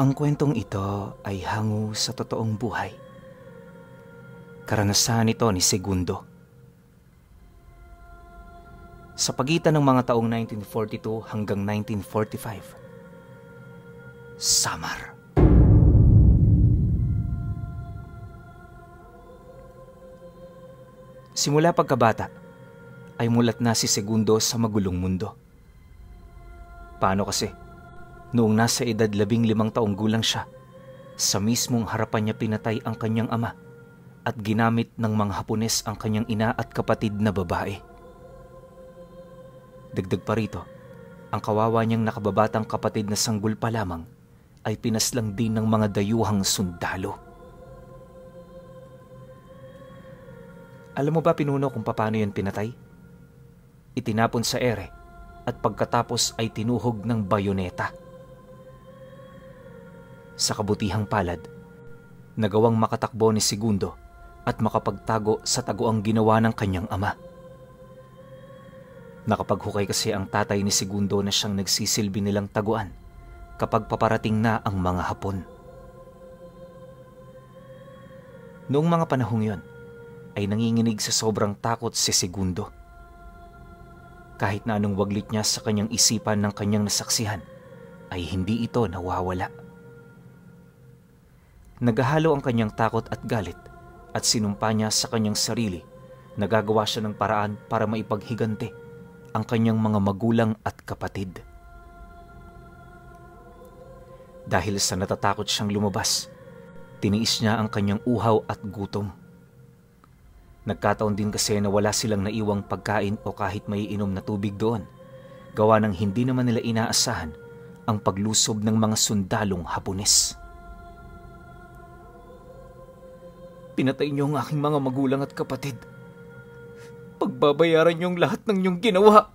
Ang kwentong ito ay hango sa totoong buhay. Karanasan ito ni Segundo. Sa pagitan ng mga taong 1942 hanggang 1945. Samar. Simula pagkabata, ay mulat na si Segundo sa magulong mundo. Paano kasi? Noong nasa edad 15 taong gulang siya, sa mismong harapan niya pinatay ang kanyang ama at ginamit ng mga Hapones ang kanyang ina at kapatid na babae. Dagdag pa rito, ang kawawa niyang nakababatang kapatid na sanggol pa lamang ay pinaslang din ng mga dayuhang sundalo. Alam mo ba, Pinuno, kung paano yan pinatay? Itinapon sa ere at pagkatapos ay tinuhog ng bayoneta. Sa kabutihang palad, nagawang makatakbo ni Segundo at makapagtago sa taguang ginawa ng kanyang ama. Nakapaghukay kasi ang tatay ni Segundo na siyang nagsisilbi nilang taguan kapag paparating na ang mga Hapon. Noong mga panahong yon, ay nanginginig sa sobrang takot si Segundo. Kahit na anong waglit niya sa kanyang isipan ng kanyang nasaksihan, ay hindi ito nawawala. Naghahalo ang kanyang takot at galit at sinumpa niya sa kanyang sarili na gagawa siya ng paraan para maipaghigante ang kanyang mga magulang at kapatid. Dahil sa natatakot siyang lumabas, tiniis niya ang kanyang uhaw at gutom. Nagkataon din kasi na wala silang naiwang pagkain o kahit may inom na tubig doon, gawa ng hindi naman nila inaasahan ang paglusob ng mga sundalong Hapones. Pinatay niyo ang aking mga magulang at kapatid. Pagbabayaran niyo ang lahat ng iyong ginawa.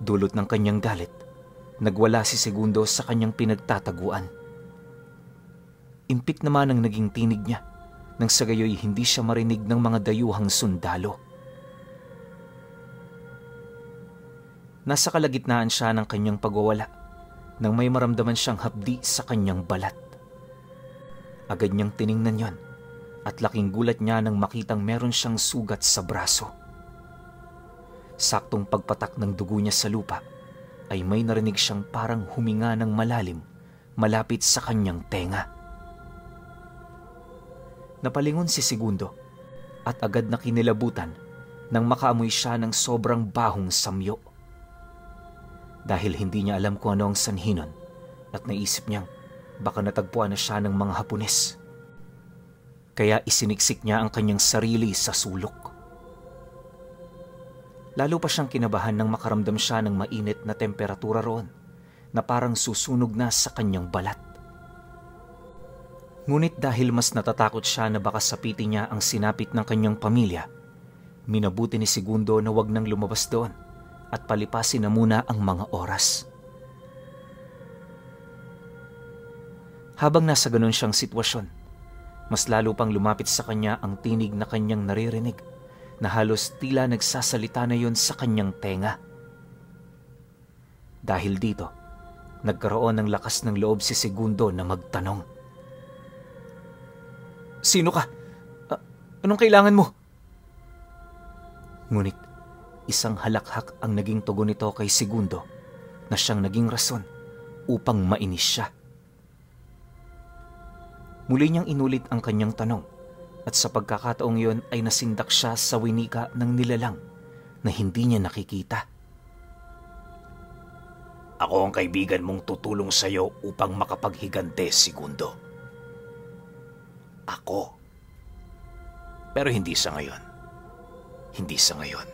Dulot ng kanyang galit, nagwala si Segundo sa kanyang pinagtataguan. Impik naman ang naging tinig niya, nang sa gayoy hindi siya marinig ng mga dayuhang sundalo. Nasa kalagitnaan siya ng kanyang pagwawala, nang may maramdaman siyang hapdi sa kanyang balat. Agad niyang tiningnan yon at laking gulat niya nang makitang meron siyang sugat sa braso. Saktong pagpatak ng dugo niya sa lupa ay may narinig siyang parang huminga ng malalim malapit sa kanyang tenga. Napalingon si Segundo at agad na kinilabutan nang makaamoy siya ng sobrang bahong samyo. Dahil hindi niya alam kung ano ang sanhi nun at naisip niyang baka natagpuan na siya ng mga Hapones. Kaya isiniksik niya ang kanyang sarili sa sulok. Lalo pa siyang kinabahan nang makaramdam siya ng mainit na temperatura roon na parang susunog na sa kanyang balat. Ngunit dahil mas natatakot siya na baka sapitin niya ang sinapit ng kanyang pamilya, minabuti ni Segundo na wag nang lumabas doon at palipasin na muna ang mga oras. Habang nasa ganun siyang sitwasyon, mas lalo pang lumapit sa kanya ang tinig na kanyang naririnig na halos tila nagsasalita na yon sa kanyang tenga. Dahil dito, nagkaroon ng lakas ng loob si Segundo na magtanong. "Sino ka? Anong kailangan mo?" Ngunit isang halakhak ang naging tugon nito kay Segundo na siyang naging rason upang mainis siya. Muli niyang inulit ang kanyang tanong at sa pagkakataong yon ay nasindak siya sa winika ng nilalang na hindi niya nakikita. "Ako ang kaibigan mong tutulong sa iyo upang makapaghigante, Segundo. Ako. Pero hindi sa ngayon. Hindi sa ngayon."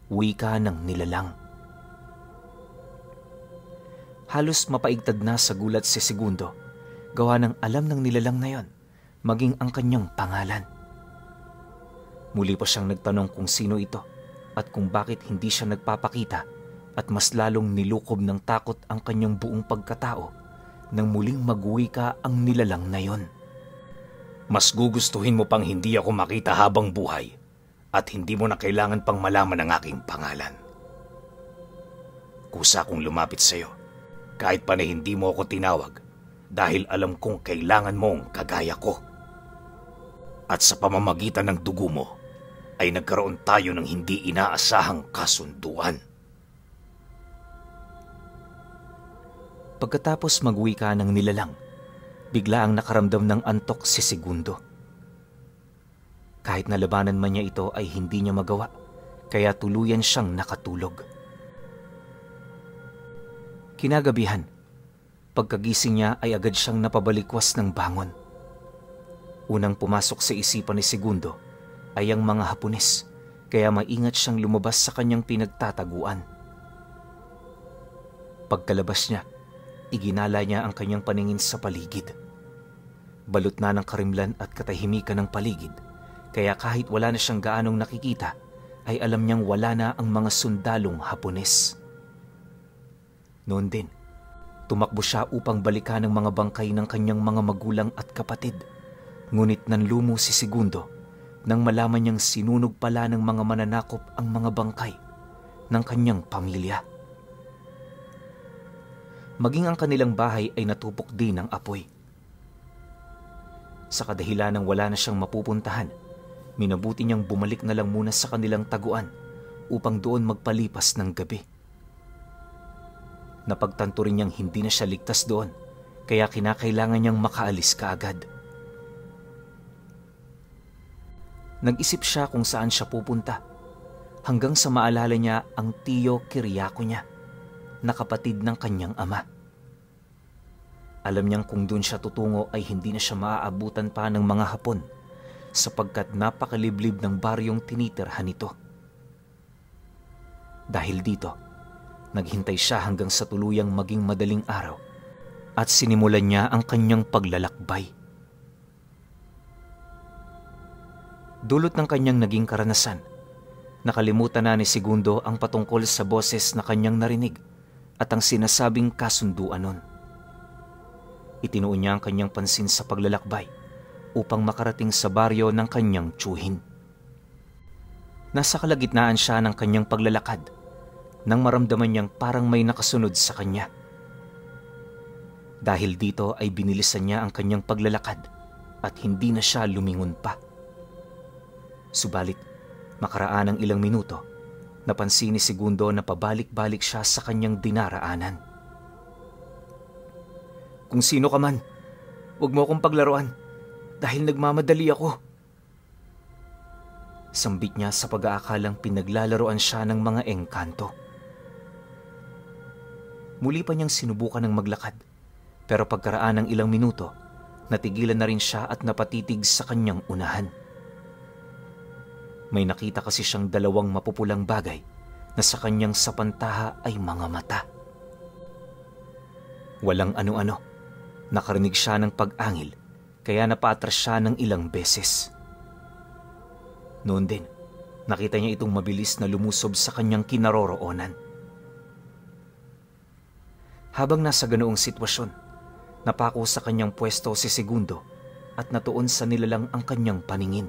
Wika ng nilalang. Halos mapaigtad na sa gulat si Segundo, gawa ng alam ng nilalang na yon, maging ang kanyang pangalan. Muli pa siyang nagtanong kung sino ito at kung bakit hindi siya nagpapakita at mas lalong nilukob ng takot ang kanyang buong pagkatao nang muling magwika ang nilalang na yon. "Mas gugustuhin mo pang hindi ako makita habang buhay at hindi mo na kailangan pang malaman ang aking pangalan. Kusa kong lumapit sa iyo kahit pa na hindi mo ako tinawag dahil alam kong kailangan mong kagaya ko. At sa pamamagitan ng dugo mo ay nagkaroon tayo ng hindi inaasahang kasunduan. Pagkatapos magwika ng nilalang, bigla ang nakaramdam ng antok si Segundo. Kahit nalabanan man niya ito ay hindi niya magawa, kaya tuluyan siyang nakatulog. Kinagabihan, pagkagising niya ay agad siyang napabalikwas ng bangon. Unang pumasok sa isipan ni Segundo ay ang mga Hapones, kaya maingat siyang lumabas sa kanyang pinagtataguan. Pagkalabas niya, iginala niya ang kanyang paningin sa paligid. Balot na ng karimlan at katahimikan ng paligid, kaya kahit wala na siyang gaanong nakikita, ay alam niyang wala na ang mga sundalong Hapones. Noon din, tumakbo siya upang balikan ang mga bangkay ng kanyang mga magulang at kapatid. Ngunit nanlumo si Segundo nang malaman niyang sinunog pala ng mga mananakop ang mga bangkay ng kanyang pamilya. Maging ang kanilang bahay ay natupok din ng apoy. Sa kadahilan ng wala na siyang mapupuntahan, minabuti niyang bumalik na lang muna sa kanilang taguan upang doon magpalipas ng gabi. Napagtanto rin niyang hindi na siya ligtas doon, kaya kinakailangan niyang makaalis kaagad. Nag-isip siya kung saan siya pupunta, hanggang sa maalala niya ang Tiyo Kiriako niya, na kapatid ng kanyang ama. Alam niyang kung doon siya tutungo ay hindi na siya maaabutan pa ng mga Hapon, sapagkat napakaliblib ng baryong tinitirhan nito. Dahil dito, naghintay siya hanggang sa tuluyang maging madaling araw at sinimulan niya ang kanyang paglalakbay. Dulot ng kanyang naging karanasan, nakalimutan na ni Segundo ang patungkol sa boses na kanyang narinig at ang sinasabing kasunduan nun. Itinuon niya ang kanyang pansin sa paglalakbay upang makarating sa baryo ng kanyang tiyuhin. Nasa kalagitnaan siya ng kanyang paglalakad nang maramdaman niyang parang may nakasunod sa kanya. Dahil dito ay binilisan niya ang kanyang paglalakad at hindi na siya lumingon pa. Subalit, makaraan ng ilang minuto, napansin ni Segundo na pabalik-balik siya sa kanyang dinaraanan. "Kung sino ka man, huwag mo akong paglaruan dahil nagmamadali ako." Sambit niya sa pag-aakalang pinaglalaroan siya ng mga engkanto. Muli pa niyang sinubukan ng maglakad, pero pagkaraan ng ilang minuto, natigilan na rin siya at napatitig sa kanyang unahan. May nakita kasi siyang dalawang mapupulang bagay na sa kanyang sapantaha ay mga mata. Walang ano-ano, nakarinig siya ng pag-angil, kaya napaatras siya ng ilang beses. Noon din, nakita niya itong mabilis na lumusob sa kanyang kinaroroonan. Habang nasa ganoong sitwasyon, napako sa kanyang pwesto si Segundo at natuon sa nilalang ang kanyang paningin.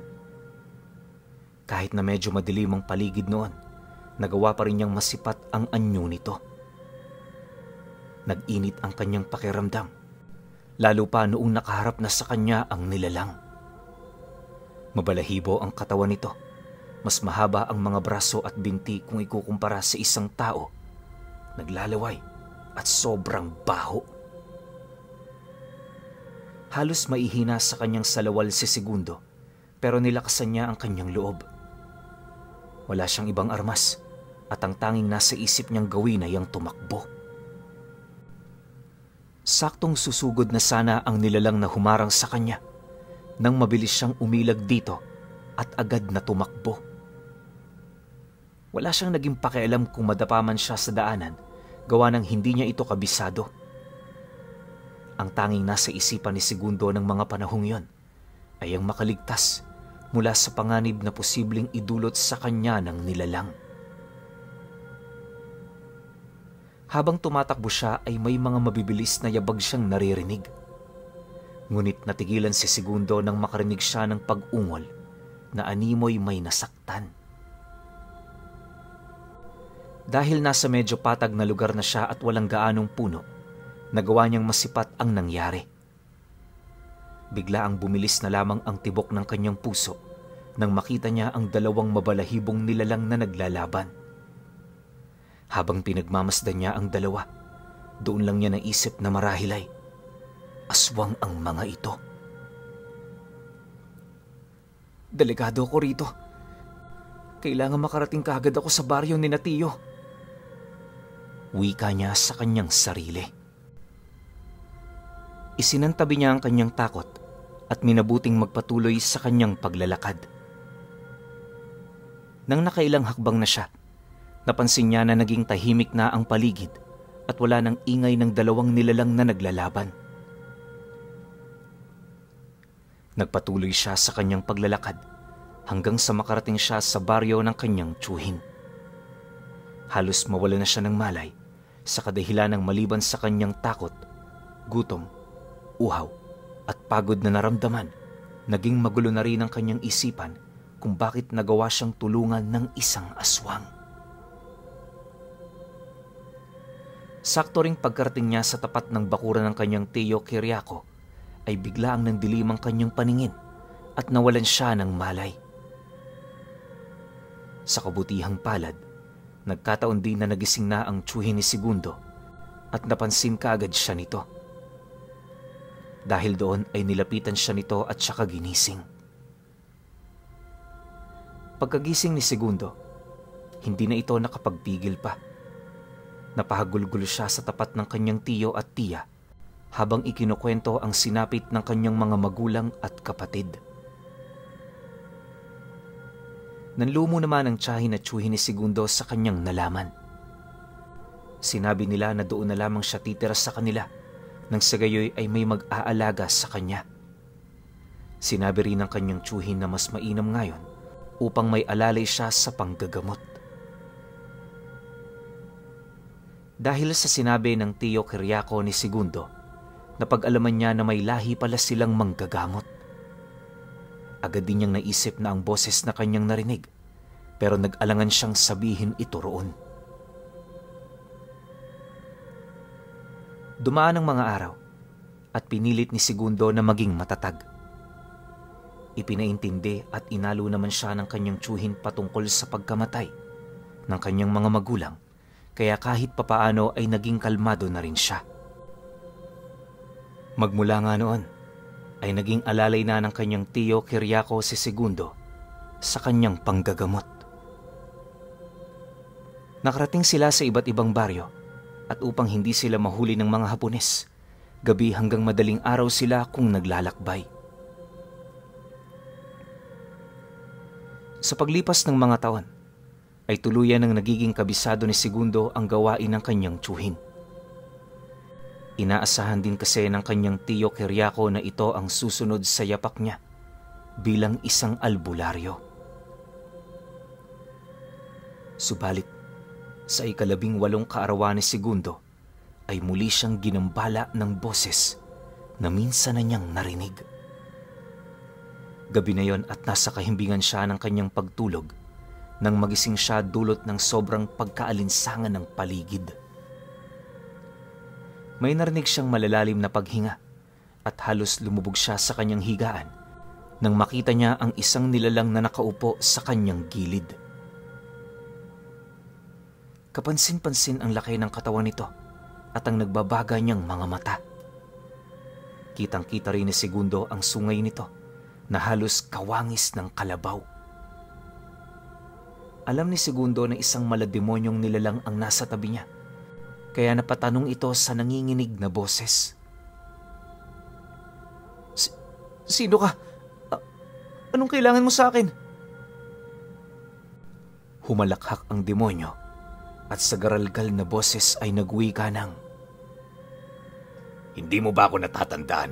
Kahit na medyo madilim ang paligid noon, nagawa pa rin niyang masipat ang anyo nito. Nag-init ang kanyang pakiramdam, lalo pa noong nakaharap na sa kanya ang nilalang. Mabalahibo ang katawan nito, mas mahaba ang mga braso at binti kung ikukumpara sa isang tao, naglalaway at sobrang baho. Halos maihina sa kanyang salawal si Segundo, pero nilakasan niya ang kanyang loob. Wala siyang ibang armas at ang tanging nasa isip niyang gawin ay ang tumakbo. Saktong susugod na sana ang nilalang na humarang sa kanya nang mabilis siyang umilag dito at agad na tumakbo. Wala siyang naging pakialam kung madapaman siya sa daanan, gawa ng hindi niya ito kabisado. Ang tanging nasa isipan ni Segundo ng mga panahong yon ay ang makaligtas mula sa panganib na posibleng idulot sa kanya ng nilalang. Habang tumatakbo siya ay may mga mabibilis na yabag siyang naririnig. Ngunit natigilan si Segundo nang makarinig siya ng pag-ungol na animoy may nasaktan. Dahil nasa medyo patag na lugar na siya at walang gaanong puno, nagawa niyang masipat ang nangyari. Bigla ang bumilis na lamang ang tibok ng kanyang puso nang makita niya ang dalawang mabalahibong nilalang na naglalaban. Habang pinagmamasdan niya ang dalawa, doon lang niya naisip na marahil ay aswang ang mga ito. Delikado ako rito. Kailangan makarating kaagad ako sa baryo ni Tiyo. Wika niya sa kanyang sarili. Isinantabi niya ang kanyang takot at minabuting magpatuloy sa kanyang paglalakad. Nang nakailang hakbang na siya, napansin niya na naging tahimik na ang paligid at wala nang ingay ng dalawang nilalang na naglalaban. Nagpatuloy siya sa kanyang paglalakad hanggang sa makarating siya sa baryo ng kanyang tiyuhin. Halos mawala na siya ng malay sa kadahilan ng maliban sa kanyang takot, gutom, uhaw at pagod na naramdaman, naging magulo na rin ang kanyang isipan kung bakit nagawa siyang tulungan ng isang aswang. Sakto ring pagkarating niya sa tapat ng bakuran ng kanyang tiyo Kiriako, ay bigla ang nandilim ang kanyang paningin at nawalan siya ng malay. Sa kabutihang palad, nagkataon din na nagising na ang tiyuhin ni Segundo at napansin kaagad siya nito. Dahil doon ay nilapitan siya nito at saka ginising. Pagkagising ni Segundo, hindi na ito nakapagpigil pa. Napahagulgulo siya sa tapat ng kanyang tiyo at tiya habang ikinukwento ang sinapit ng kanyang mga magulang at kapatid. Nanlumo naman ang tiyahin at tiyuhin ni Segundo sa kanyang nalaman. Sinabi nila na doon na lamang siya titira sa kanila nang sa gayoy ay may mag-aalaga sa kanya. Sinabi rin ng kanyang tiyuhin na mas mainam ngayon upang may alalay siya sa panggagamot. Dahil sa sinabi ng tiyo Kiriako ni Segundo, napag-alaman niya na may lahi pala silang manggagamot. Agad din niyang naisip na ang boses na kanyang narinig, pero nag-alangan siyang sabihin ito roon. Dumaan ang mga araw at pinilit ni Segundo na maging matatag. Ipinaintindi at inalo naman siya ng kanyang tiyuhin patungkol sa pagkamatay ng kanyang mga magulang, kaya kahit papaano ay naging kalmado na rin siya. Magmula nga noon, ay naging alalay na ng kanyang tiyo Kiriako si Segundo sa kanyang panggagamot. Nakarating sila sa iba't ibang baryo at upang hindi sila mahuli ng mga Hapones, gabi hanggang madaling araw sila kung naglalakbay. Sa paglipas ng mga taon, ay tuluyan ng nagiging kabisado ni Segundo ang gawain ng kanyang tiyuhin. Inaasahan din kasi ng kanyang tiyo Kiriako na ito ang susunod sa yapak niya bilang isang albularyo. Subalit, sa 18 kaarawan ni Segundo ay muli siyang ginambala ng boses na minsan na niyang narinig. Gabi na yon at nasa kahimbingan siya ng kanyang pagtulog nang magising siya dulot ng sobrang pagkaalinsangan ng paligid. May narinig siyang malalalim na paghinga at halos lumubog siya sa kanyang higaan nang makita niya ang isang nilalang na nakaupo sa kanyang gilid. Kapansin-pansin ang laki ng katawan nito at ang nagbabaga niyang mga mata. Kitang-kita rin ni Segundo ang sungay nito na halos kawangis ng kalabaw. Alam ni Segundo na isang malademonyong nilalang ang nasa tabi niya, kaya napatanong ito sa nanginginig na boses. Sino ka? Anong kailangan mo sa akin? Humalakhak ang demonyo at sa garalgal na boses ay nagwika ng, Hindi mo ba ako natatandaan?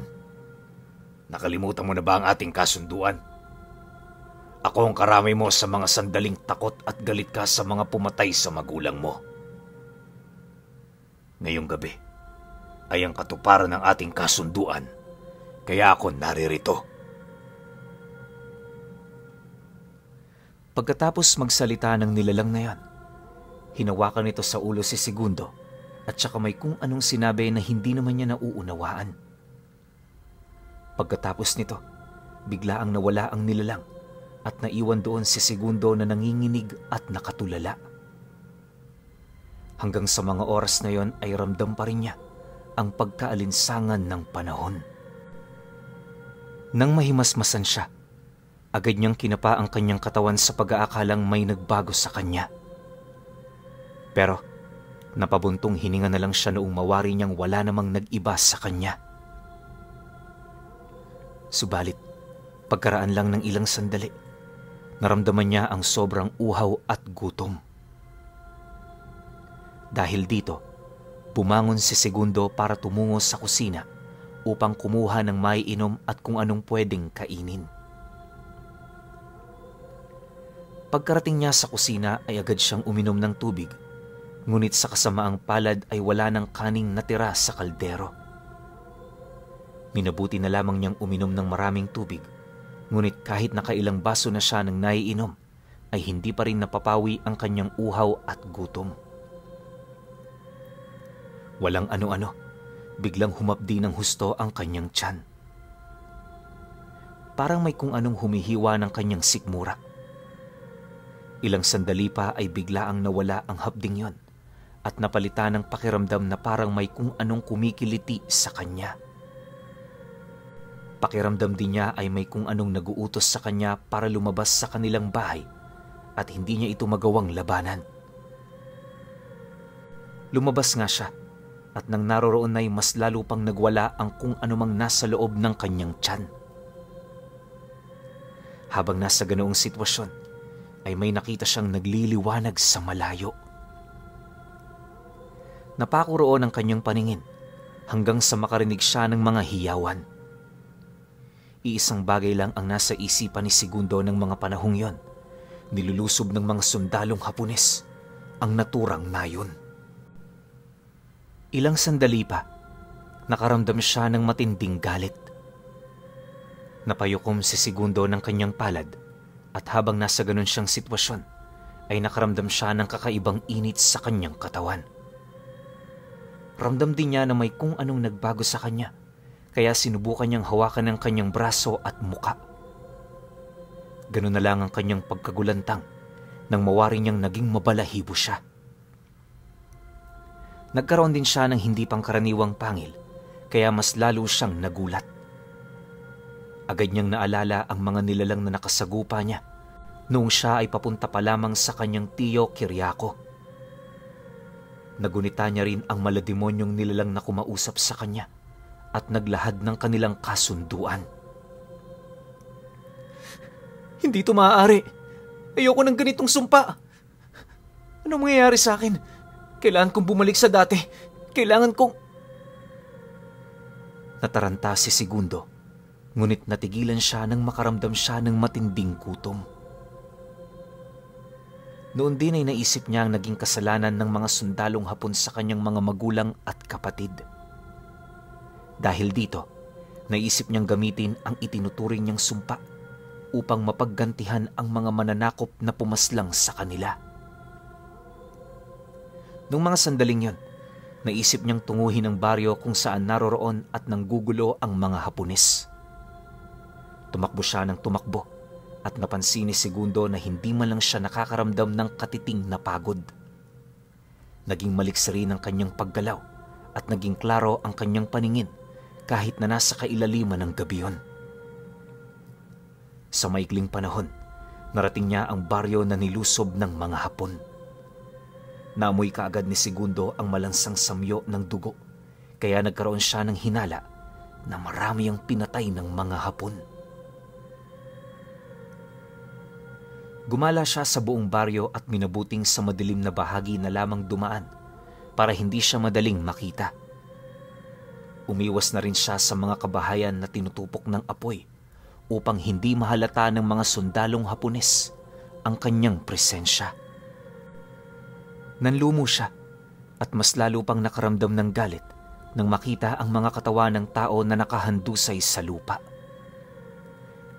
Nakalimutan mo na ba ang ating kasunduan? Ako ang karamay mo sa mga sandaling takot at galit ka sa mga pumatay sa magulang mo. Ngayong gabi ay ang katuparan ng ating kasunduan, kaya ako naririto. Pagkatapos magsalita ng nilalang na yon, hinawakan nito sa ulo si Segundo at saka may kung anong sinabi na hindi naman niya nauunawaan. Pagkatapos nito, bigla ang nawala ang nilalang at naiwan doon si Segundo na nanginginig at nakatulala. Hanggang sa mga oras na yon ay ramdam pa rin niya ang pagkaalinsangan ng panahon. Nang mahimasmasan siya, agad niyang kinapa ang kanyang katawan sa pag-aakalang may nagbago sa kanya. Pero napabuntong hininga na lang siya noong mawari niyang wala namang nag-iba sa kanya. Subalit, pagkaraan lang ng ilang sandali, naramdaman niya ang sobrang uhaw at gutom. Dahil dito, bumangon si Segundo para tumungo sa kusina upang kumuha ng maiinom at kung anong pwedeng kainin. Pagkarating niya sa kusina ay agad siyang uminom ng tubig, ngunit sa kasamaang palad ay wala ng kaning natira sa kaldero. Minabuti na lamang niyang uminom ng maraming tubig, ngunit kahit nakailang baso na siya ng naiinom, ay hindi pa rin napapawi ang kanyang uhaw at gutom. Walang ano-ano, biglang humapdi ng husto ang kanyang tiyan. Parang may kung anong humihiwa ng kanyang sikmura. Ilang sandali pa ay bigla ang nawala ang hapding yon at napalitan ng pakiramdam na parang may kung anong kumikiliti sa kanya. Pakiramdam din niya ay may kung anong naguutos sa kanya para lumabas sa kanilang bahay at hindi niya ito magawang labanan. Lumabas nga siya at nang naroroon ay mas lalo pang nagwala ang kung anumang nasa loob ng kanyang tiyan. Habang nasa ganoong sitwasyon, ay may nakita siyang nagliliwanag sa malayo. Napako roon ang kanyang paningin hanggang sa makarinig siya ng mga hiyawan. Iisang bagay lang ang nasa isipan ni Segundo ng mga panahong yon, nilulusob ng mga sundalong Hapones, ang naturang nayon. Ilang sandali pa, nakaramdam siya ng matinding galit. Napayukom si Segundo ng kanyang palad at habang nasa ganun siyang sitwasyon, ay nakaramdam siya ng kakaibang init sa kanyang katawan. Ramdam din niya na may kung anong nagbago sa kanya, kaya sinubukan niyang hawakan ng kanyang braso at muka. Ganun na lang ang kanyang pagkagulantang nang mawari niyang naging mabalahibo siya. Nagkaroon din siya ng hindi pangkaraniwang pangil, kaya mas lalo siyang nagulat. Agad niyang naalala ang mga nilalang na nakasagupa niya noong siya ay papunta pa lamang sa kanyang tiyo Kiriako. Nagunita niya rin ang malademonyong nilalang na kumausap sa kanya at naglahad ng kanilang kasunduan. Hindi ito maaari. Ayoko ng ganitong sumpa. Ano mangyayari sa akin? Kailangan kong bumalik sa dati. Kailangan kong... Nataranta si Segundo, ngunit natigilan siya nang makaramdam siya ng matinding gutom. Noon din ay naisip niya ang naging kasalanan ng mga sundalong Hapon sa kanyang mga magulang at kapatid. Dahil dito, naisip niyang gamitin ang itinuturing niyang sumpa upang mapaggantihan ang mga mananakop na pumaslang sa kanila. Noong mga sandaling yon, naisip niyang tunguhin ang baryo kung saan naroroon at nanggugulo ang mga Hapones. Tumakbo siya ng tumakbo at napansin ni Segundo na hindi man lang siya nakakaramdam ng katiting na pagod. Naging maliksi rin ang kanyang paggalaw at naging klaro ang kanyang paningin kahit na nasa kailaliman ng gabi yon. Sa maikling panahon, narating niya ang baryo na nilusob ng mga Hapon. Naamoy kaagad ni Segundo ang malansang samyo ng dugo, kaya nagkaroon siya ng hinala na marami ang pinatay ng mga Hapon. Gumala siya sa buong baryo at minabuting sa madilim na bahagi na lamang dumaan para hindi siya madaling makita. Umiwas na rin siya sa mga kabahayan na tinutupok ng apoy upang hindi mahalata ng mga sundalong Hapones ang kanyang presensya. Nanlumo siya at mas lalo pang nakaramdam ng galit nang makita ang mga katawan ng tao na nakahandusay sa lupa.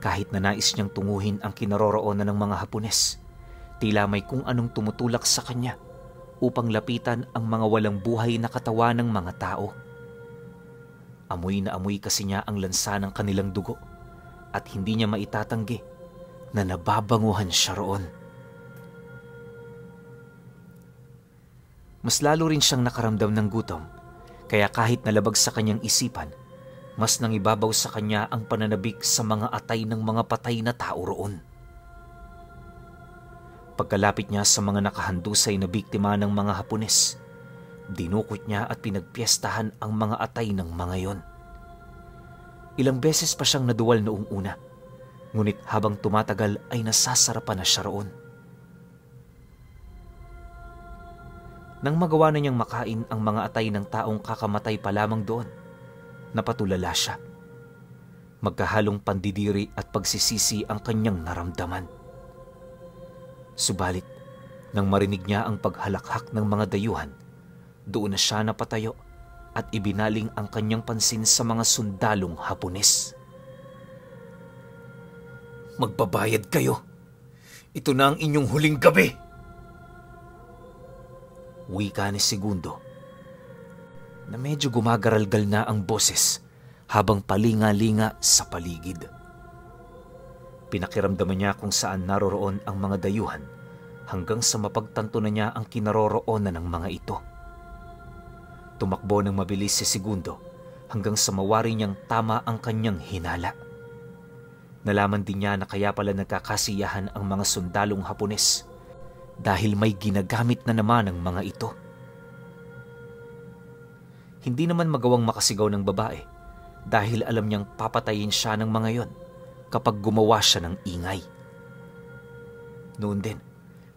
Kahit na nais niyang tunguhin ang kinaroroonan ng mga Hapones, Tila may kung anong tumutulak sa kanya upang lapitan ang mga walang buhay na katawan ng mga tao. Amoy na amoy kasi niya ang lansa ng kanilang dugo at hindi niya maitatanggi na nababanguhan siya roon. Mas lalo rin siyang nakaramdam ng gutom, kaya kahit nalabag sa kanyang isipan, mas nangibabaw sa kanya ang pananabik sa mga atay ng mga patay na tao roon. Pagkalapit niya sa mga nakahandusay na biktima ng mga Hapones, dinukot niya at pinagpiestahan ang mga atay ng mga yon. Ilang beses pa siyang naduwal noong una, ngunit habang tumatagal ay nasasarapan na siya roon. Nang magawa na niyang makain ang mga atay ng taong kakamatay pa lamang doon, napatulala siya. Magkahalong pandidiri at pagsisisi ang kanyang naramdaman. Subalit, nang marinig niya ang paghalakhak ng mga dayuhan, doon na siya napatayo at ibinaling ang kanyang pansin sa mga sundalong Hapones. Magbabayad kayo. Ito na ang inyong huling gabi. Wika ni Segundo, na medyo gumagaralgal na ang boses habang palinga-linga sa paligid. Pinakiramdaman niya kung saan naroroon ang mga dayuhan hanggang sa mapagtanto na niya ang kinaroroonan ng mga ito. Tumakbo ng mabilis si Segundo hanggang sa mawari niyang tama ang kanyang hinala. Nalaman din niya na kaya pala nagkakasiyahan ang mga sundalong Hapones dahil may ginagamit na naman ang mga ito. Hindi naman magawang makasigaw ng babae dahil alam niyang papatayin siya ng mga yon kapag gumawa siya ng ingay. Noon din,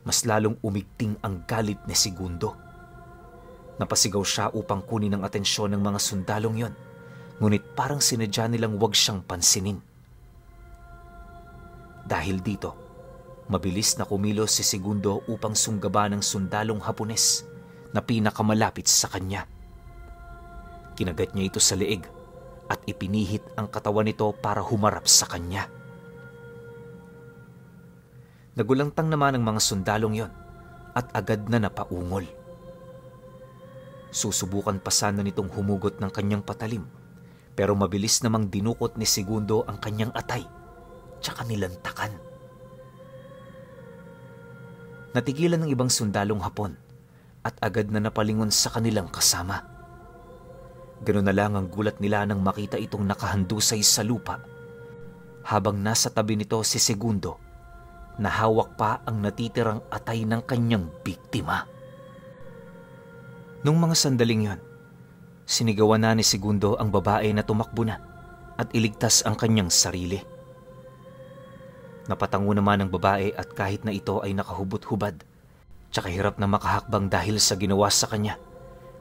mas lalong umigting ang galit ni Segundo. Napasigaw siya upang kunin ang atensyon ng mga sundalong yon, ngunit parang sinadya nilang wag siyang pansinin. Dahil dito, mabilis na kumilos si Segundo upang sunggaban ng sundalong Hapones na pinakamalapit sa kanya. Kinagat niya ito sa leeg at ipinihit ang katawan nito para humarap sa kanya. Nagulantang naman ang mga sundalong yon at agad na napaungol. Susubukan pa sana nitong humugot ng kanyang patalim, pero mabilis namang dinukot ni Segundo ang kanyang atay tsaka nilantakan. Natigilan ng ibang sundalong Hapon at agad na napalingon sa kanilang kasama. Ganoon na lang ang gulat nila nang makita itong nakahandusay sa lupa habang nasa tabi nito si Segundo na hawak pa ang natitirang atay ng kanyang biktima. Nung mga sandaling yon, sinigawan na ni Segundo ang babae na tumakbo na at iligtas ang kanyang sarili. Napatango naman ang babae at kahit na ito ay nakahubot-hubad, tsaka hirap na makahakbang dahil sa ginawa sa kanya,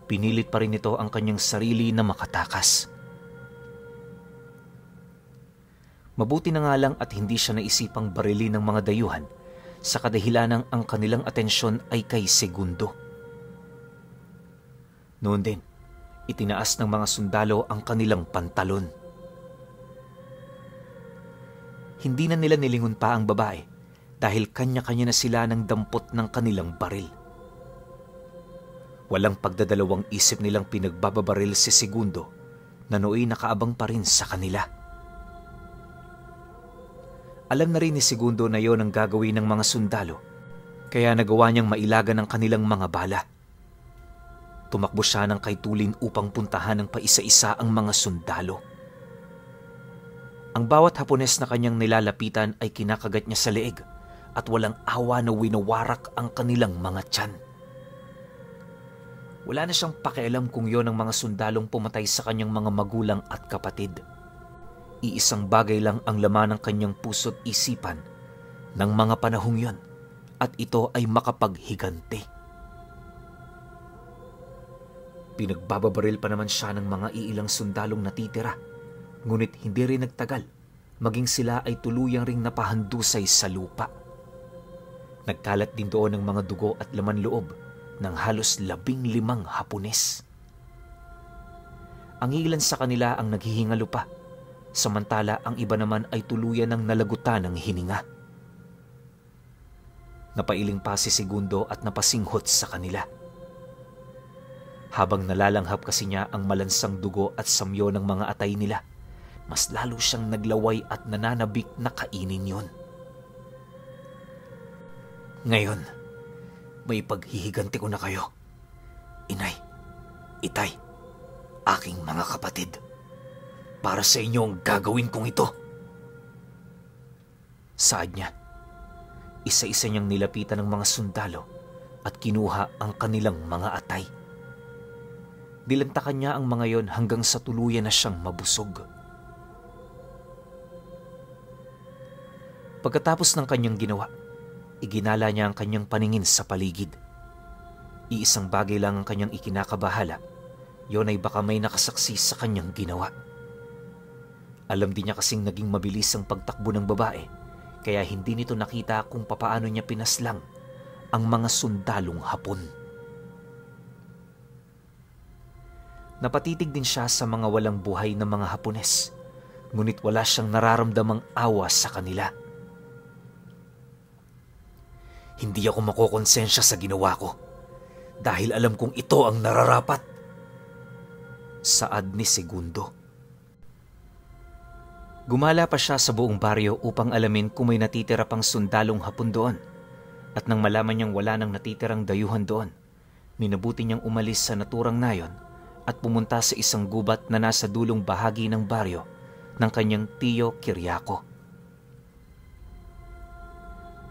pinilit pa rin ito ang kanyang sarili na makatakas. Mabuti na nga lang at hindi siya naisipang barilin ng mga dayuhan sa kadahilanang ang kanilang atensyon ay kay Segundo. Noon din, itinaas ng mga sundalo ang kanilang pantalon. Hindi na nila nilingon pa ang babae dahil kanya-kanya na sila ng dampot ng kanilang baril. Walang pagdadalawang isip nilang pinagbababaril si Segundo na nooy nakaabang pa rin sa kanila. Alam na rin ni Segundo na yon ang gagawin ng mga sundalo, kaya nagawa niyang mailagan ang kanilang mga bala. Tumakbo siya ng kay tulin upang puntahan ng paisa-isa ang mga sundalo. Ang bawat Hapones na kanyang nilalapitan ay kinakagat niya sa leeg at walang awa na winawarak ang kanilang mga tiyan. Wala na siyang pakialam kung yon ang mga sundalong pumatay sa kanyang mga magulang at kapatid. Iisang bagay lang ang laman ng kanyang puso't isipan ng mga panahong yon at ito ay makapaghiganti. Pinagbababaril pa naman siya ng mga iilang sundalong natitira, ngunit hindi rin nagtagal, maging sila ay tuluyang ring napahandusay sa lupa. Nagkalat din doon ang mga dugo at laman loob ng halos 15 Hapones. Ang ilan sa kanila ang naghihingalo pa, samantala ang iba naman ay tuluyan ng nalagutan ng hininga. Napailing pa si Segundo at napasinghot sa kanila. Habang nalalanghap kasi niya ang malansang dugo at samyo ng mga atay nila, mas lalo siyang naglaway at nananabik na kainin yun. Ngayon, may paghihiganti ko na kayo. Inay, itay, aking mga kapatid. Para sa inyo ang gagawin kong ito. Saad niya, isa-isa niyang nilapitan ng mga sundalo at kinuha ang kanilang mga atay. Dilantakan niya ang mga yon hanggang sa tuluyan na siyang mabusog. Pagkatapos ng kanyang ginawa, iginala niya ang kanyang paningin sa paligid. Iisang bagay lang ang kanyang ikinakabahala, yon ay baka may nakasaksi sa kanyang ginawa. Alam din niya kasing naging mabilis ang pagtakbo ng babae, kaya hindi nito nakita kung papaano niya pinaslang ang mga sundalong Hapon. Napatitig din siya sa mga walang buhay na mga Hapones, ngunit wala siyang nararamdamang awa sa kanila. Hindi ako makokonsensya sa ginawa ko dahil alam kong ito ang nararapat. Saad ni Segundo. Gumala pa siya sa buong baryo upang alamin kung may natitira pang sundalong Hapon doon, at nang malaman niyang wala nang natitirang dayuhan doon, minabuti niyang umalis sa naturang nayon at pumunta sa isang gubat na nasa dulong bahagi ng baryo ng kanyang tiyo Kiriako.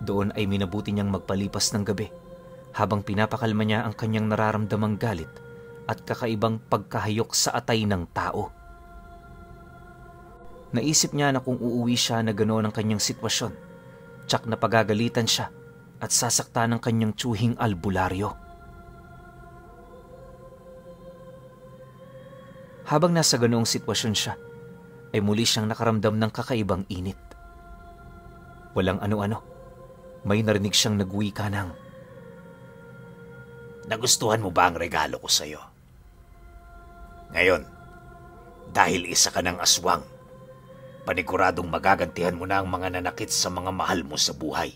Doon ay minabuti niyang magpalipas ng gabi habang pinapakalma niya ang kanyang nararamdamang galit at kakaibang pagkahayok sa atay ng tao. Naisip niya na kung uuwi siya na ganoon ang kanyang sitwasyon, tsak na pagagalitan siya at sasakta ng kanyang tsuhing albularyo. Habang nasa ganoong sitwasyon siya, ay muli siyang nakaramdam ng kakaibang init. Walang ano-ano, may narinig siyang nagwika ng, Nagustuhan mo ba ang regalo ko sa'yo? Ngayon, dahil isa ka ng aswang, paniguradong magagantihan mo na ang mga nanakit sa mga mahal mo sa buhay.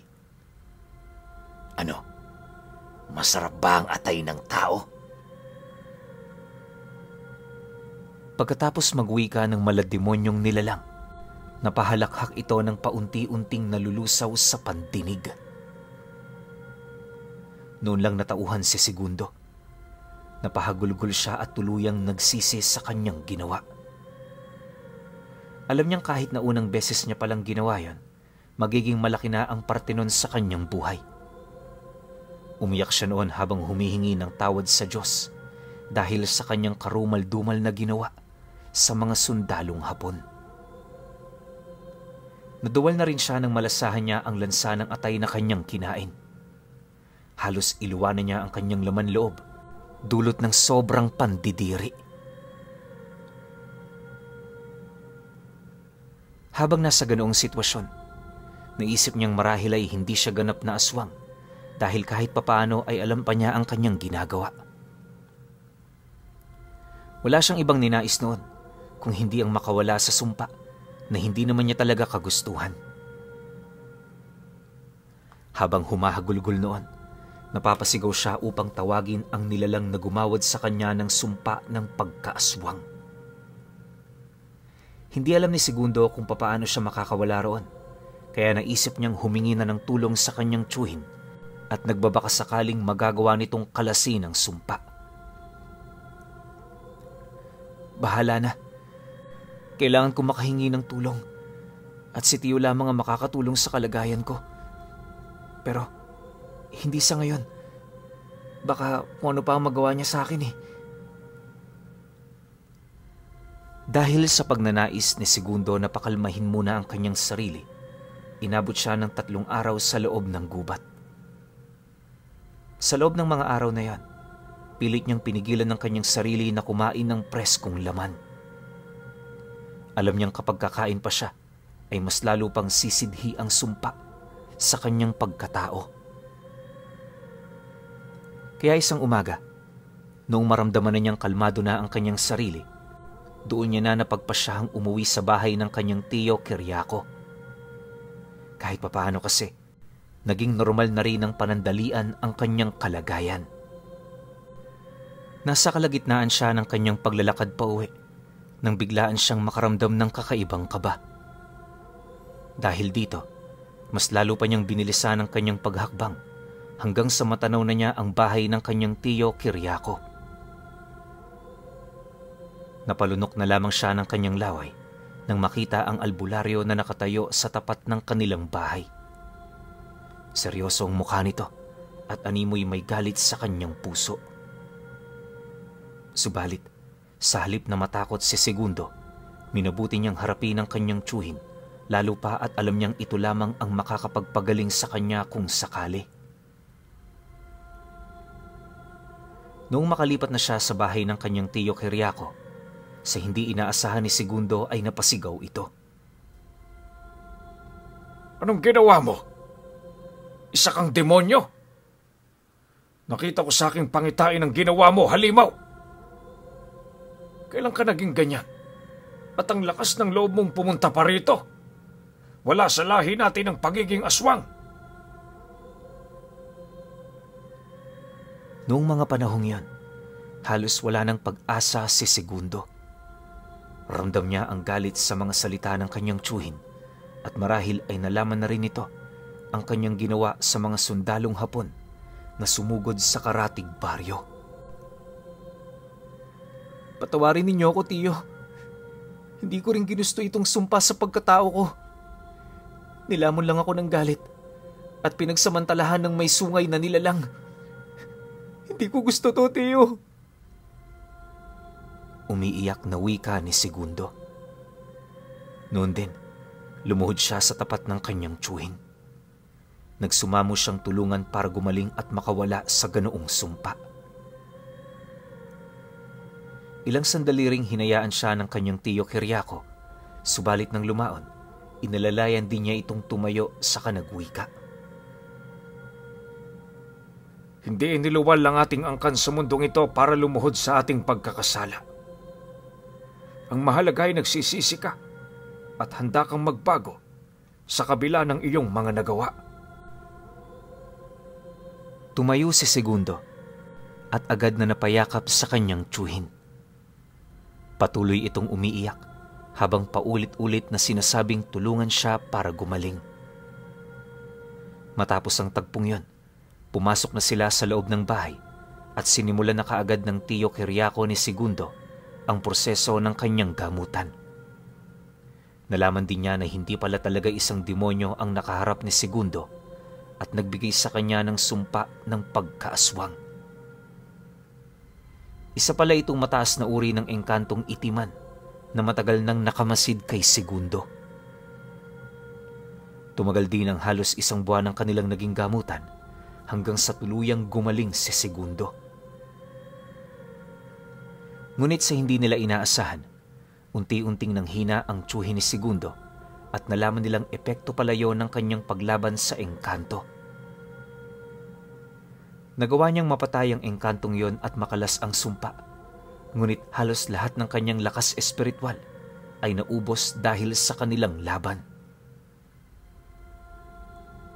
Ano? Masarap ba ang atay ng tao? Pagkatapos magwika ng malademonyong nilalang, napahalakhak ito ng paunti-unting nalulusaw sa pandinig. Noon lang natauhan si Segundo. Napahagulgol siya at tuluyang nagsisi sa kanyang ginawa. Alam niyang kahit na unang beses niya palang ginawa yon, magiging malaki na ang parte nun sa kanyang buhay. Umiyak siya noon habang humihingi ng tawad sa Diyos dahil sa kanyang karumal-dumal na ginawa sa mga sundalong Hapon. Naduwal na rin siya nang malasahan niya ang lansa ng atay na kanyang kinain. Halos iluwanan niya ang kanyang laman loob, dulot ng sobrang pandidiri. Habang nasa ganoong sitwasyon, naisip niyang marahil ay hindi siya ganap na aswang dahil kahit papaano ay alam pa niya ang kanyang ginagawa. Wala siyang ibang ninais noon kung hindi ang makawala sa sumpa na hindi naman niya talaga kagustuhan. Habang humahagulgol noon, napapasigaw siya upang tawagin ang nilalang na gumawad sa kanya ng sumpa ng pagkaaswang. Hindi alam ni Segundo kung papaano siya makakawala roon, kaya naisip niyang humingi na ng tulong sa kanyang tsuhin at nagbabaka sakaling magagawa nitong kalasin ang sumpa. Bahala na. Kailangan ko makahingi ng tulong at si Tiyo lamang ang makakatulong sa kalagayan ko. Pero hindi sa ngayon. Baka kung ano pa ang magawa niya sa akin eh. Dahil sa pagnanais ni Segundo na pakalmahin muna ang kanyang sarili, inabot siya ng 3 araw sa loob ng gubat. Sa loob ng mga araw na yan, pilit niyang pinigilan ng kanyang sarili na kumain ng preskong laman. Alam niyang kapag kakain pa siya, ay mas lalo pang sisidhi ang sumpa sa kanyang pagkatao. Kaya isang umaga, noong maramdaman na niyang kalmado na ang kanyang sarili, doon niya na napagpasyahang umuwi sa bahay ng kanyang tiyo Kiriako. Kahit papaano kasi, naging normal na rin ng panandalian ang kanyang kalagayan. Nasa kalagitnaan siya ng kanyang paglalakad pauwi nang biglaan siyang makaramdam ng kakaibang kaba. Dahil dito, mas lalo pa niyang binilisan ang kanyang paghakbang hanggang sa matanaw na niya ang bahay ng kanyang tiyo Kiriako. Napalunok na lamang siya ng kanyang laway nang makita ang albularyo na nakatayo sa tapat ng kanilang bahay. Seryoso ang mukha nito at animoy may galit sa kanyang puso. Subalit, sa halip na matakot si Segundo, minabuti niyang harapin ang kanyang tiyuhin, lalo pa at alam niyang ito lamang ang makakapagpagaling sa kanya kung sakali. Noong makalipat na siya sa bahay ng kanyang tiyo Kiriako, sa hindi inaasahan ni Segundo ay napasigaw ito. Anong ginawa mo? Isa kang demonyo? Nakita ko sa aking pangitain ang ginawa mo, halimaw! Kailan ka naging ganyan? At ang lakas ng loob mong pumunta pa rito? Wala sa lahi natin ang pagiging aswang. Noong mga panahong yon, halos wala ng pag-asa si Segundo. Ramdam niya ang galit sa mga salita ng kanyang tiyuhin at marahil ay nalaman na rin nito ang kanyang ginawa sa mga sundalong Hapon na sumugod sa Karatig Baryo. Patawarin ninyo ako, tiyo. Hindi ko rin ginusto itong sumpa sa pagkatao ko. Nilamon lang ako ng galit at pinagsamantalahan ng may sungay na nilalang. Hindi ko gusto to, tiyo. Umiiyak na wika ni Segundo. Noon din, lumuhod siya sa tapat ng kanyang tiyuhin. Nagsumamo siyang tulungan para gumaling at makawala sa ganoong sumpa. Ilang sandali ring hinayaan siya ng kanyang tiyo Kiriako, subalit nang lumaon, inalalayan din niya itong tumayo saka nagwika. Hindi iniluwal lang ating angkan sa mundong ito para lumuhod sa ating pagkakasala. Ang mahalaga ay nagsisisi ka at handa kang magbago sa kabila ng iyong mga nagawa. Tumayo si Segundo at agad na napayakap sa kanyang tiyuhin. Patuloy itong umiiyak habang paulit-ulit na sinasabing tulungan siya para gumaling. Matapos ang tagpong yon, pumasok na sila sa loob ng bahay at sinimulan na kaagad ng tiyo Kiriako ni Segundo ang proseso ng kanyang gamutan. Nalaman din niya na hindi pala talaga isang demonyo ang nakaharap ni Segundo at nagbigay sa kanya ng sumpa ng pagkaaswang. Isa pala itong mataas na uri ng engkantong itiman na matagal nang nakamasid kay Segundo. Tumagal din ang halos 1 buwan ang kanilang naging gamutan hanggang sa tuluyang gumaling si Segundo. Ngunit sa hindi nila inaasahan, unti-unting nanghina ang tiyuhin ni Segundo at nalaman nilang epekto pala yon ng kanyang paglaban sa engkanto. Nagawa niyang mapatay ang engkantong yon at makalas ang sumpa. Ngunit halos lahat ng kanyang lakas espiritual ay naubos dahil sa kanilang laban.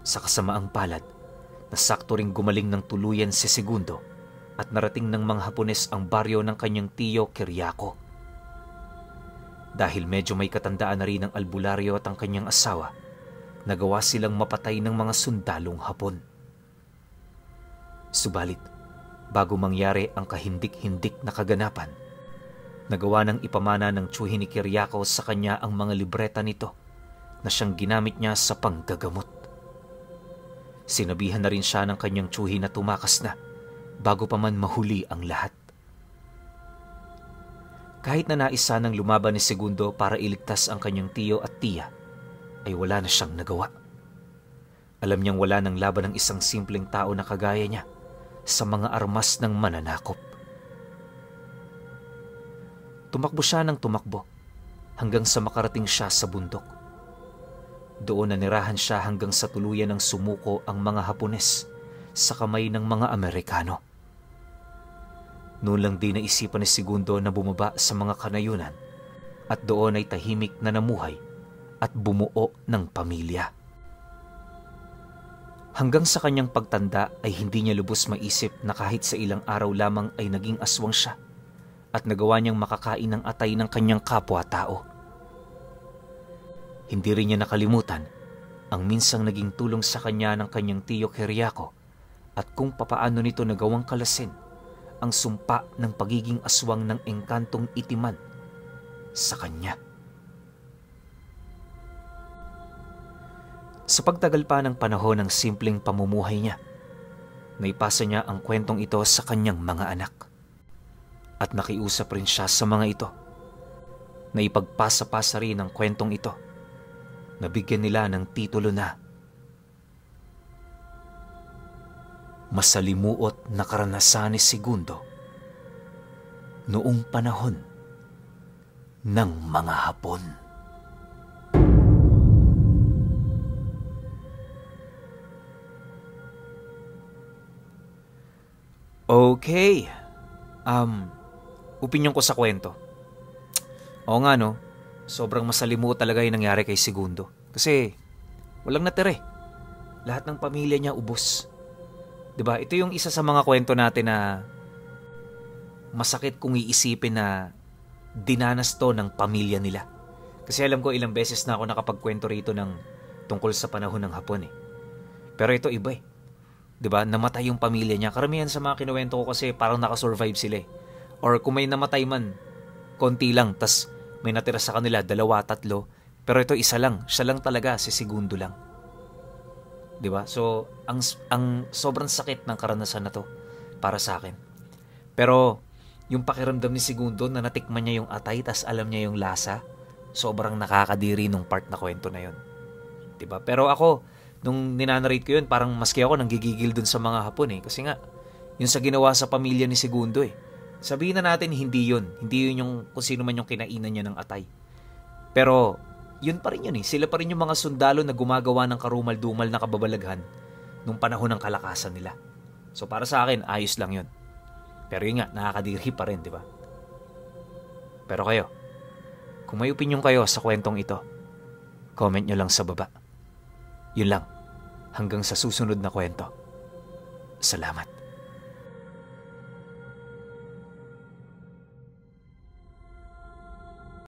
Sa kasamaang palad, nasakto ring gumaling ng tuluyan si Segundo at narating ng mga Hapones ang baryo ng kanyang tiyo Kiriako. Dahil medyo may katandaan na rin ang albularyo at ang kanyang asawa, nagawa silang mapatay ng mga sundalong Hapon. Subalit, bago mangyari ang kahindik-hindik na kaganapan, nagawa ng ipamana ng tiyuhin ni Kiriako sa kanya ang mga libreta nito na siyang ginamit niya sa panggagamot. Sinabihan na rin siya ng kanyang tiyuhin na tumakas na bago pa man mahuli ang lahat. Kahit na naisa ng lumaban ni Segundo para iligtas ang kanyang tiyo at tiya, ay wala na siyang nagawa. Alam niyang wala ng laban ng isang simpleng tao na kagaya niya sa mga armas ng mananakop. Tumakbo siya ng tumakbo hanggang sa makarating siya sa bundok. Doon nanirahan siya hanggang sa tuluyan ng sumuko ang mga Hapones sa kamay ng mga Amerikano. Noon lang din naisipan ni Segundo na bumaba sa mga kanayunan at doon ay tahimik na namuhay at bumuo ng pamilya. Hanggang sa kanyang pagtanda ay hindi niya lubos maisip na kahit sa ilang araw lamang ay naging aswang siya at nagawa niyang makakain ng atay ng kanyang kapwa-tao. Hindi rin niya nakalimutan ang minsang naging tulong sa kanya ng kanyang tiyo Kiriako at kung papaano nito nagawang kalasin ang sumpa ng pagiging aswang ng engkantong itiman sa kanya. Sa pagtagal pa ng panahon ng simpleng pamumuhay niya, naipasa niya ang kwentong ito sa kanyang mga anak. At nakiusap rin siya sa mga ito. Naipagpasa-pasa rin ang kwentong ito. Nabigyan nila ng titulo na Masalimuot na Karanasan ni Segundo noong panahon ng mga Hapon. Okay. Opinyon ko sa kwento. Oo nga no, sobrang masalimuot talaga yung nangyari kay Segundo. Kasi walang natira eh. Lahat ng pamilya niya ubos. 'Di ba? Ito yung isa sa mga kwento natin na masakit kung iisipin na dinanas to ng pamilya nila. Kasi alam ko ilang beses na ako nakapagkwento rito ng tungkol sa panahon ng Hapon eh. Pero ito iba eh. 'Di ba? Namatay yung pamilya niya. Karamihan sa mga kinuwento ko kasi parang nakasurvive sila eh. Or kung may namatay man, konti lang, tas may natira sa kanila, 2, 3. Pero ito isa lang, siya lang talaga, si Segundo lang. 'Di ba? So, ang sobrang sakit ng karanasan na to para sa akin. Pero yung pakiramdam ni Segundo na natikman niya yung atay, tas alam niya yung lasa, sobrang nakakadiri nung part na kwento na yun. 'Di ba? Pero ako, nung ninanarrate ko yun, parang maski ako nanggigigil dun sa mga Hapon eh. Kasi nga, yung sa ginawa sa pamilya ni Segundo eh. Sabihin na natin hindi yun. Hindi yun yung kung sino man yung kinainan niya ng atay. Pero, yun pa rin yun eh. Sila pa rin yung mga sundalo na gumagawa ng karumal-dumal na kababalaghan nung panahon ng kalakasan nila. So para sa akin, ayos lang yun. Pero yun nga, nakakadiri pa rin, di ba? Pero kayo, kung may opinion kayo sa kwentong ito, comment nyo lang sa baba. Yun lang. Hanggang sa susunod na kwento. Salamat.